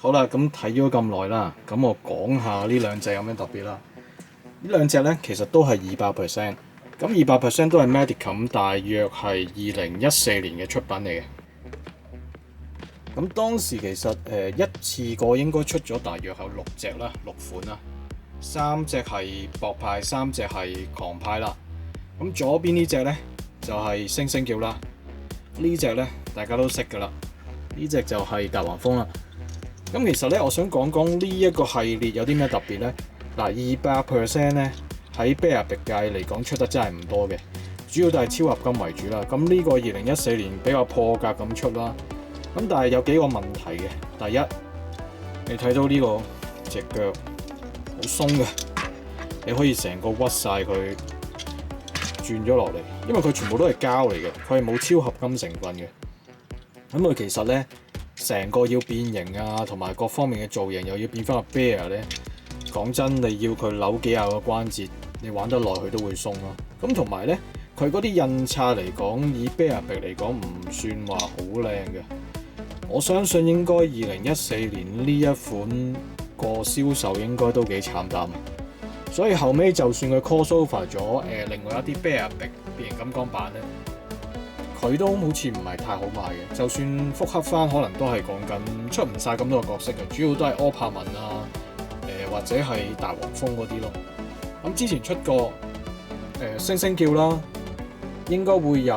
好啦，咁睇咗咁耐啦，咁我講下呢兩隻有咩特別啦。呢兩隻咧其實都係200%，咁200%都係 Medicom，大約係2014年嘅出品嚟嘅。咁當時其實一次過應該出咗大約有6隻啦，6款啦，3隻係博派，3隻係狂派啦。咁左邊呢隻咧就係星星叫啦，呢隻咧大家都識㗎啦，呢隻就係大黃蜂啦。咁其實咧，我想講講呢一個系列有啲咩特別咧？嗱，200%咧喺 Bearbrick 界嚟講出得真係唔多嘅，主要都係超合金為主啦。咁呢個2014年比較破格咁出啦。咁但係有幾個問題嘅。第一，你睇到呢個隻腳好鬆嘅，你可以成個屈晒佢轉咗落嚟，因為佢全部都係膠嚟嘅，佢係冇超合金成分嘅。咁佢其實咧，成個要變形啊，同埋各方面嘅造型又要變翻個 bear 咧。講真，你要佢扭幾下個關節，你玩得耐佢都會鬆咯。咁同埋咧，佢嗰啲印刷嚟講，以 Bearbrick 嚟講唔算話好靚嘅。我相信應該2014年呢一款個銷售應該都幾慘淡。所以後尾就算佢 crossover 咗另外一啲 Bearbrick 變形金剛版咧，佢都好似唔係太好賣嘅。就算復刻翻，可能都係講緊出唔晒咁多個角色嘅，主要都係柯柏文啊，或者係大黃蜂嗰啲咯。咁之前出過星星叫啦，應該會有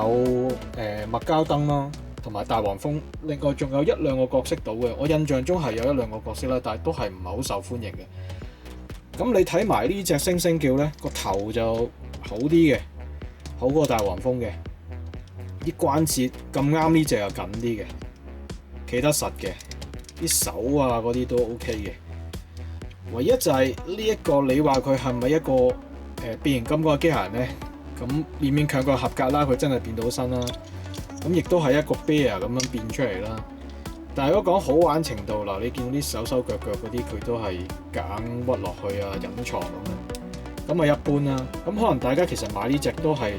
麥膠燈啦，同埋大黃蜂。另外仲有1、2個角色到嘅，我印象中係有1、2個角色啦，但係都係唔係好受歡迎嘅。咁你睇埋呢隻星星叫咧，個頭就好啲嘅，好過大黃蜂嘅。啲關節咁啱呢隻又緊啲嘅，企得實嘅，啲手啊嗰啲都 OK 嘅。唯一就係呢一個，你話佢係咪一個變形金剛嘅機械人咧？咁勉勉強強合格啦，佢真係變到身啦。咁亦都係一個 bear 咁樣變出嚟啦。但係如果講好玩程度嗱，你見到啲手手腳腳嗰啲，佢都係夾硬屈落去啊，隱藏咁樣，咁啊一般啦。咁可能大家其實買呢隻都係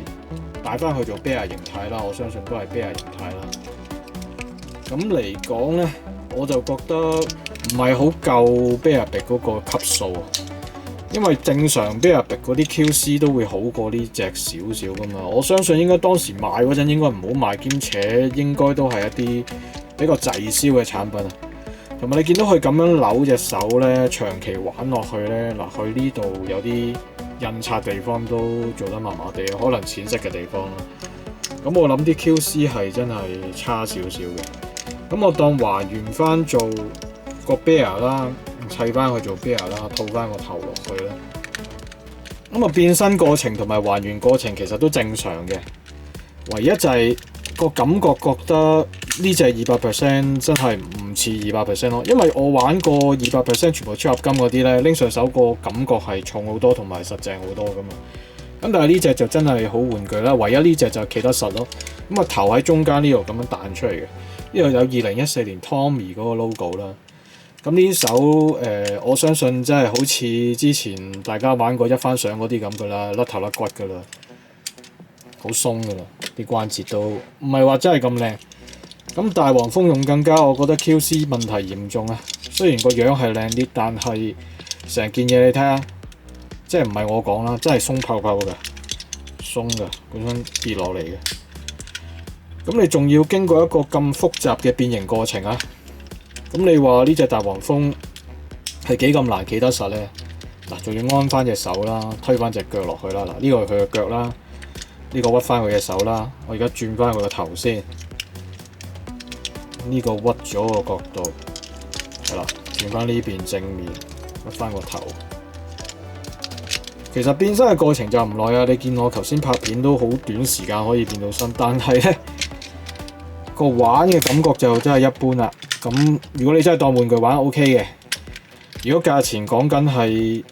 帶翻去做 bear 形態啦，我相信都係 bear 形態啦。咁嚟講咧，我就覺得唔係好夠 Bearbrick 嗰個級數啊，因為正常 Bearbrick 嗰啲 QC 都會好過呢隻少少噶嘛。我相信應該當時買嗰陣應該唔好買，兼且應該都係一啲比較滯銷嘅產品啊。同埋你見到佢咁樣扭隻手咧，長期玩落去咧，嗱佢呢度有啲印刷地方都做得麻麻地，可能淺色嘅地方啦。咁我諗啲 QC 係真係差少少嘅。咁我當還原翻做個 bear 啦，砌翻佢做 bear 啦，套翻個頭落去啦。咁啊變身過程同埋還原過程其實都正常嘅，唯一就係個感覺覺得呢隻200% 真係唔似200% 咯，因為我玩過200% 全部超合金嗰啲咧，拎上手個感覺係重好多同埋實淨好多噶嘛。咁但係呢隻就真係好玩具啦，唯一呢隻就企得實咯。咁啊頭喺中間呢度咁樣彈出嚟嘅，呢度有2014年 Tommy 嗰個 logo 啦。咁呢手我相信真係好似之前大家玩過一番賞嗰啲咁噶啦，甩頭甩骨噶啦，好鬆噶啦，啲關節都唔係話真係咁靚。咁大黃蜂用更加，我覺得 QC 問題嚴重啊。雖然個樣係靚啲，但係成件嘢你睇下，即係唔係我講啦，真係鬆泡泡嘅，鬆嘅，本身跌落嚟嘅。咁你仲要經過一個咁複雜嘅變形過程啊？咁你話呢隻大黃蜂係幾咁難企得實咧？嗱，仲要安翻隻手啦，推翻隻腳落去啦。嗱，呢個係佢嘅腳啦，呢個屈翻佢嘅手啦。我而家轉翻佢個頭先，呢個屈咗個角度，係啦，轉翻呢邊正面，屈翻個頭。其實變身嘅過程就唔耐啊！你見我頭先拍片都好短時間可以變到身，但係咧個玩嘅感覺就真係一般啦。咁如果你真係當玩具玩 OK 嘅，如果價錢講緊係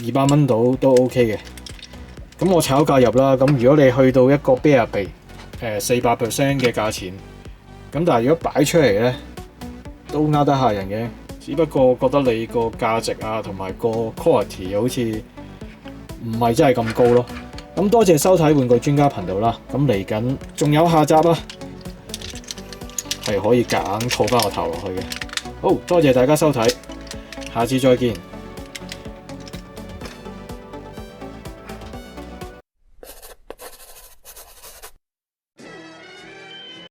200蚊到都 OK 嘅。咁我炒價入啦。咁如果你去到一個 Bear 鼻400% 嘅價錢，咁但係如果擺出嚟咧都呃得下人嘅，只不過覺得你個價值啊同埋個 quality 好似唔係真係咁高咯。咁多謝收睇玩具專家頻道啦。咁嚟緊仲有下集啊，係可以夾硬套翻個頭落去嘅。好多謝大家收睇，下次再見。